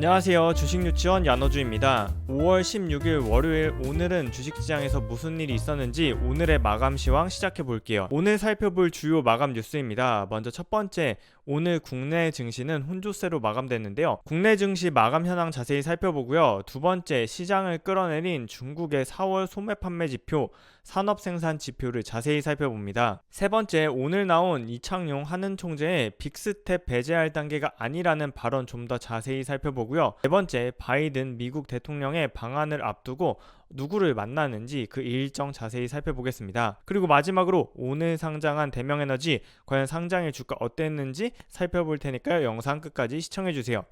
안녕하세요. 주식유치원 야너주입니다. 5월 16일 월요일, 오늘은 주식시장에서 무슨 일이 있었는지 오늘의 마감 시황 시작해 볼게요. 오늘 살펴볼 주요 마감 뉴스입니다. 먼저 첫 번째, 오늘 국내 증시는 혼조세로 마감됐는데요. 국내 증시 마감 현황 자세히 살펴보고요. 두 번째, 시장을 끌어내린 중국의 4월 소매 판매 지표, 산업 생산 지표를 자세히 살펴봅니다. 세 번째, 오늘 나온 이창용 한은 총재의 빅스텝 배제할 단계가 아니라는 발언 좀 더 자세히 살펴보고요. 네 번째, 바이든 미국 대통령의 방한을 앞두고 누구를 만나는지 그 일정 자세히 살펴보겠습니다. 그리고 마지막으로 오늘 상장한 대명에너지 과연 상장의 주가 어땠는지 살펴볼 테니까요. 영상 끝까지 시청해주세요.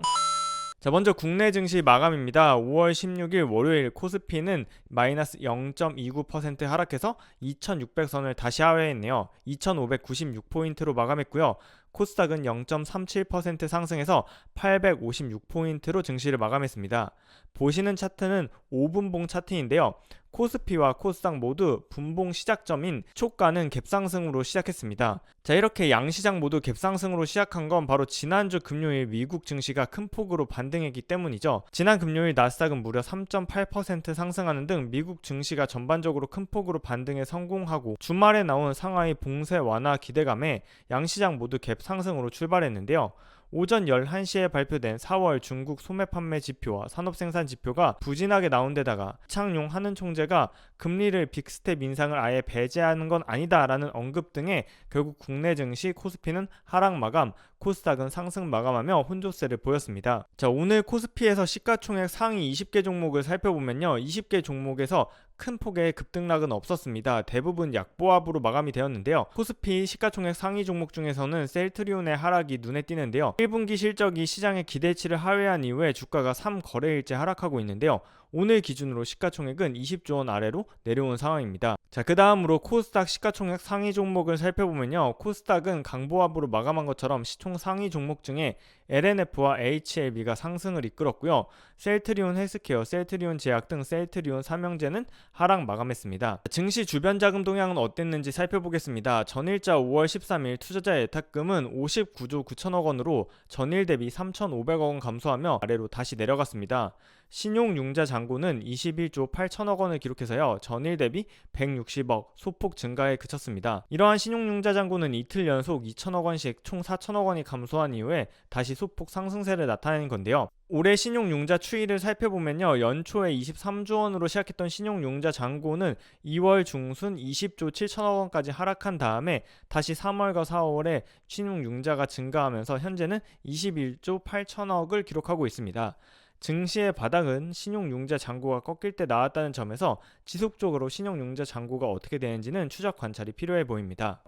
자, 먼저 국내 증시 마감입니다. 5월 16일 월요일 코스피는 마이너스 0.29% 하락해서 2600선을 다시 하회했네요. 2596포인트로 마감했고요. 코스닥은 0.37% 상승해서 856포인트로 증시를 마감했습니다. 보시는 차트는 5분봉 차트인데요. 코스피와 코스닥 모두 분봉 시작점인 초가는 갭상승으로 시작했습니다. 자, 이렇게 양시장 모두 갭상승으로 시작한 건 바로 지난주 금요일 미국 증시가 큰 폭으로 반등했기 때문이죠. 지난 금요일 나스닥은 무려 3.8% 상승하는 등 미국 증시가 전반적으로 큰 폭으로 반등에 성공하고 주말에 나온 상하이 봉쇄 완화 기대감에 양시장 모두 갭상승으로 출발했는데요. 오전 11시에 발표된 4월 중국 소매 판매 지표와 산업 생산 지표가 부진하게 나온 데다가 이창용 한은 총재가 금리를 빅스텝 인상을 아예 배제하는 건 아니다라는 언급 등에 결국 국내 증시 코스피는 하락 마감, 코스닥은 상승 마감하며 혼조세를 보였습니다. 자, 오늘 코스피에서 시가총액 상위 20개 종목을 살펴보면요. 20개 종목에서 큰 폭의 급등락은 없었습니다. 대부분 약보합으로 마감이 되었는데요. 코스피 시가총액 상위 종목 중에서는 셀트리온의 하락이 눈에 띄는데요. 1분기 실적이 시장의 기대치를 하회한 이후에 주가가 3거래일째 하락하고 있는데요. 오늘 기준으로 시가총액은 20조 원 아래로 내려온 상황입니다. 자, 그 다음으로 코스닥 시가총액 상위 종목을 살펴보면요. 코스닥은 강보합으로 마감한 것처럼 시총 상위 종목 중에 LNF와 HLB가 상승을 이끌었고요. 셀트리온 헬스케어, 셀트리온 제약 등 셀트리온 삼형제는 하락 마감했습니다. 증시 주변 자금 동향은 어땠는지 살펴보겠습니다. 전일자 5월 13일 투자자 예탁금은 59조 9천억 원으로 전일 대비 3,500억 원 감소하며 아래로 다시 내려갔습니다. 신용융자 잔고는 21조 8천억 원을 기록해서요. 전일 대비 160억 소폭 증가에 그쳤습니다. 이러한 신용융자 잔고는 이틀 연속 2천억 원씩 총 4천억 원이 감소한 이후에 다시 소폭 상승세를 나타낸 건데요. 올해 신용융자 추이를 살펴보면요. 연초에 23조 원으로 시작했던 신용융자 잔고는 2월 중순 20조 7천억 원까지 하락한 다음에 다시 3월과 4월에 신용융자가 증가하면서 현재는 21조 8천억을 기록하고 있습니다. 증시의 바닥은 신용융자 잔고가 꺾일 때 나왔다는 점에서 지속적으로 신용융자 잔고가 어떻게 되는지는 추적 관찰이 필요해 보입니다.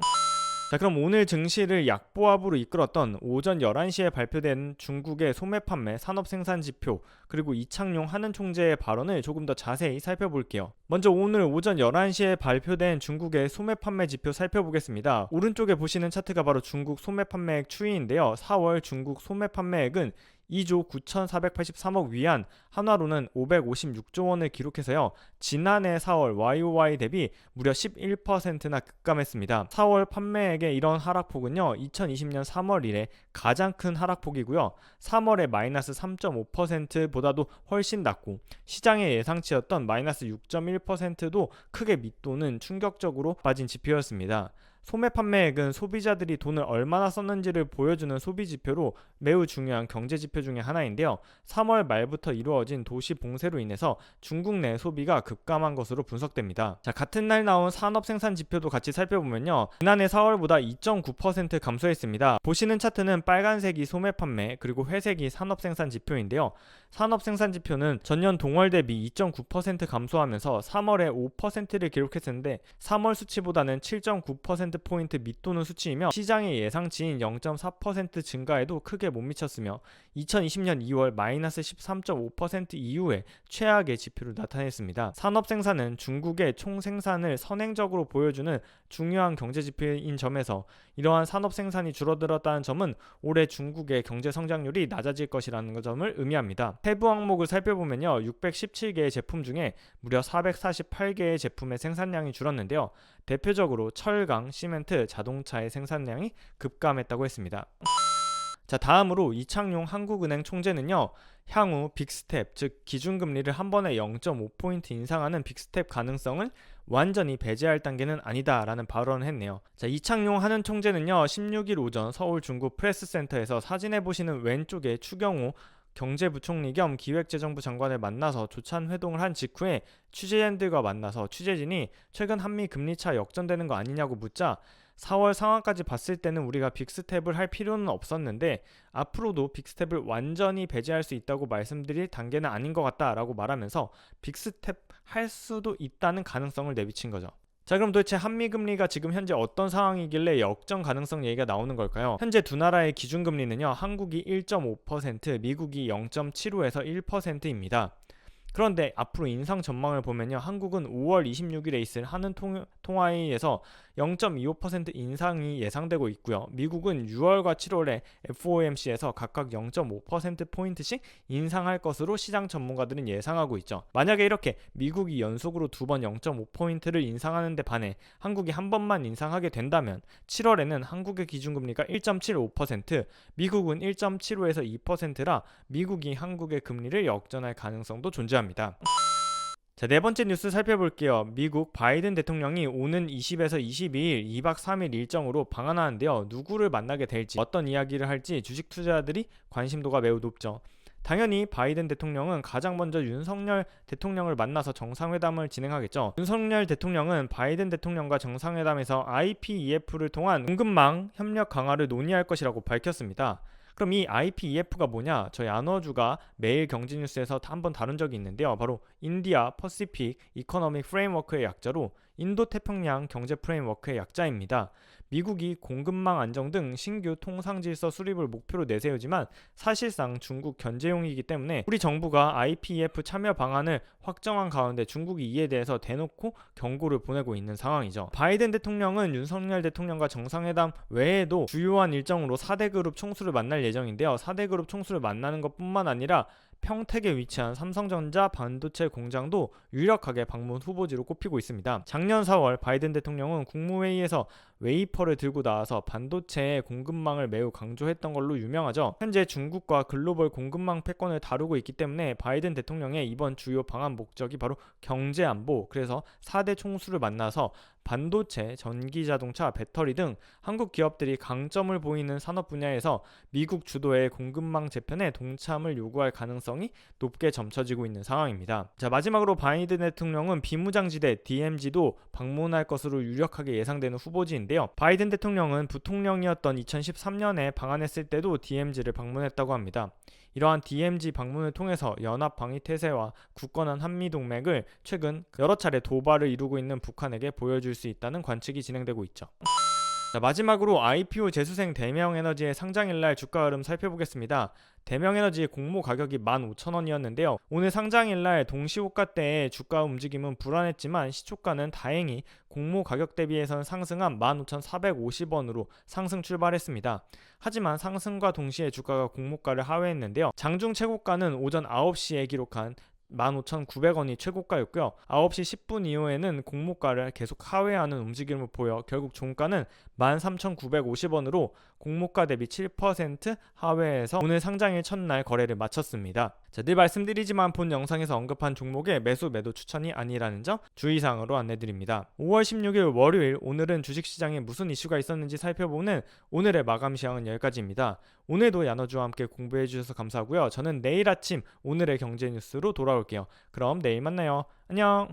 자, 그럼 오늘 증시를 약보합으로 이끌었던 오전 11시에 발표된 중국의 소매 판매 산업 생산 지표 그리고 이창용 한은 총재의 발언을 조금 더 자세히 살펴볼게요. 먼저 오늘 오전 11시에 발표된 중국의 소매 판매 지표 살펴보겠습니다. 오른쪽에 보시는 차트가 바로 중국 소매 판매액 추이인데요. 4월 중국 소매 판매액은 2조 9,483억 위안, 한화로는 556조 원을 기록해서요. 지난해 4월 YOY 대비 무려 11%나 급감했습니다. 4월 판매액의 이런 하락폭은요. 2020년 3월 이래 가장 큰 하락폭이고요. 3월에 마이너스 3.5%보다도 훨씬 낮고 시장의 예상치였던 마이너스 6.1%도 크게 밑도는 충격적으로 빠진 지표였습니다. 소매 판매액은 소비자들이 돈을 얼마나 썼는지를 보여주는 소비 지표로 매우 중요한 경제 지표 중에 하나인데요. 3월 말부터 이루어진 도시 봉쇄로 인해서 중국 내 소비가 급감한 것으로 분석됩니다. 자, 같은 날 나온 산업 생산 지표도 같이 살펴보면요. 지난해 4월보다 2.9% 감소했습니다. 보시는 차트는 빨간색이 소매 판매 그리고 회색이 산업 생산 지표인데요. 산업 생산 지표는 전년 동월 대비 2.9% 감소하면서 3월에 5%를 기록했었는데 3월 수치보다는 7.9%포인트 밑도는 수치이며 시장의 예상치인 0.4% 증가에도 크게 못 미쳤으며 2020년 2월 마이너스 13.5% 이후에 최악의 지표를 나타냈습니다. 산업 생산은 중국의 총 생산을 선행적으로 보여주는 중요한 경제 지표인 점에서 이러한 산업 생산이 줄어들었다는 점은 올해 중국의 경제 성장률이 낮아질 것이라는 점을 의미합니다. 세부 항목을 살펴보면요. 617개의 제품 중에 무려 448개의 제품의 생산량이 줄었는데요. 대표적으로 철강, 시멘트, 자동차의 생산량이 급감했다고 했습니다. 자, 다음으로 이창용 한국은행 총재는요, 향후 빅스텝, 즉 기준금리를 한 번에 0.5포인트 인상하는 빅스텝 가능성을 완전히 배제할 단계는 아니다라는 발언을 했네요. 자, 이창용 한은 총재는요, 16일 오전 서울 중구 프레스센터에서 사진에 보시는 왼쪽에 추경호 경제부총리 겸 기획재정부 장관을 만나서 조찬 회동을 한 직후에 취재진들과 만나서 취재진이 최근 한미 금리차 역전되는 거 아니냐고 묻자 4월 상황까지 봤을 때는 우리가 빅스텝을 할 필요는 없었는데 앞으로도 빅스텝을 완전히 배제할 수 있다고 말씀드릴 단계는 아닌 것 같다라고 말하면서 빅스텝 할 수도 있다는 가능성을 내비친 거죠. 자, 그럼 도대체 한미금리가 지금 현재 어떤 상황이길래 역전 가능성 얘기가 나오는 걸까요? 현재 두 나라의 기준금리는요, 한국이 1.5%, 미국이 0.75에서 1%입니다. 그런데 앞으로 인상 전망을 보면요, 한국은 5월 26일에 있을 한은 통화회의에서 0.25% 인상이 예상되고 있고요. 미국은 6월과 7월에 FOMC에서 각각 0.5%포인트씩 인상할 것으로 시장 전문가들은 예상하고 있죠. 만약에 이렇게 미국이 연속으로 두 번 0.5포인트를 인상하는 데 반해 한국이 한 번만 인상하게 된다면 7월에는 한국의 기준금리가 1.75%, 미국은 1.75에서 2%라 미국이 한국의 금리를 역전할 가능성도 존재합니다. 자, 네 번째 뉴스 살펴볼게요. 미국 바이든 대통령이 오는 20에서 22일 2박 3일 일정으로 방한하는데요. 누구를 만나게 될지, 어떤 이야기를 할지 주식 투자자들이 관심도가 매우 높죠. 당연히 바이든 대통령은 가장 먼저 윤석열 대통령을 만나서 정상회담을 진행하겠죠. 윤석열 대통령은 바이든 대통령과 정상회담에서 IPEF를 통한 공급망 협력 강화를 논의할 것이라고 밝혔습니다. 그럼 이 IPEF가 뭐냐? 저희 안어주가 매일 경제뉴스에서 한번 다룬 적이 있는데요. 바로 인디아 퍼시픽 이코노믹 프레임워크의 약자로 인도태평양 경제 프레임워크의 약자입니다. 미국이 공급망 안정 등 신규 통상질서 수립을 목표로 내세우지만 사실상 중국 견제용이기 때문에 우리 정부가 IPEF 참여 방안을 확정한 가운데 중국이 이에 대해서 대놓고 경고를 보내고 있는 상황이죠. 바이든 대통령은 윤석열 대통령과 정상회담 외에도 주요한 일정으로 4대 그룹 총수를 만날 예정인데요. 4대 그룹 총수를 만나는 것뿐만 아니라 평택에 위치한 삼성전자 반도체 공장도 유력하게 방문 후보지로 꼽히고 있습니다. 작년 4월 바이든 대통령은 국무회의에서 웨이퍼를 들고 나와서 반도체의 공급망을 매우 강조했던 걸로 유명하죠. 현재 중국과 글로벌 공급망 패권을 다루고 있기 때문에 바이든 대통령의 이번 주요 방한 목적이 바로 경제안보, 그래서 4대 총수를 만나서 반도체, 전기자동차, 배터리 등 한국 기업들이 강점을 보이는 산업 분야에서 미국 주도의 공급망 재편에 동참을 요구할 가능성이 높게 점쳐지고 있는 상황입니다. 자, 마지막으로 바이든 대통령은 비무장지대 DMZ도 방문할 것으로 유력하게 예상되는 후보지인데요. 바이든 대통령은 부통령이었던 2013년에 방한했을 때도 DMZ를 방문했다고 합니다. 이러한 DMZ 방문을 통해서 연합 방위 태세와 굳건한 한미 동맹을 최근 여러 차례 도발을 이루고 있는 북한에게 보여줄 수 있다는 관측이 진행되고 있죠. 자, 마지막으로 IPO 재수생 대명에너지의 상장일날 주가 흐름 살펴보겠습니다. 대명에너지의 공모 가격이 15,000원이었는데요. 오늘 상장일날 동시호가 때의 주가 움직임은 불안했지만 시초가는 다행히 공모 가격 대비해서는 상승한 15,450원으로 상승 출발했습니다. 하지만 상승과 동시에 주가가 공모가를 하회했는데요. 장중 최고가는 오전 9시에 기록한 15,900원이 최고가였고요. 9시 10분 이후에는 공모가를 계속 하회하는 움직임을 보여 결국 종가는 13,950원으로 공모가 대비 7% 하회해서 오늘 상장일 첫날 거래를 마쳤습니다. 자, 늘 말씀드리지만 본 영상에서 언급한 종목의 매수 매도 추천이 아니라는 점 주의사항으로 안내드립니다. 5월 16일 월요일, 오늘은 주식시장에 무슨 이슈가 있었는지 살펴보는 오늘의 마감 시황은 여기까지입니다. 오늘도 야너주와 함께 공부해주셔서 감사하고요. 저는 내일 아침 오늘의 경제 뉴스로 돌아올게요. 그럼 내일 만나요. 안녕.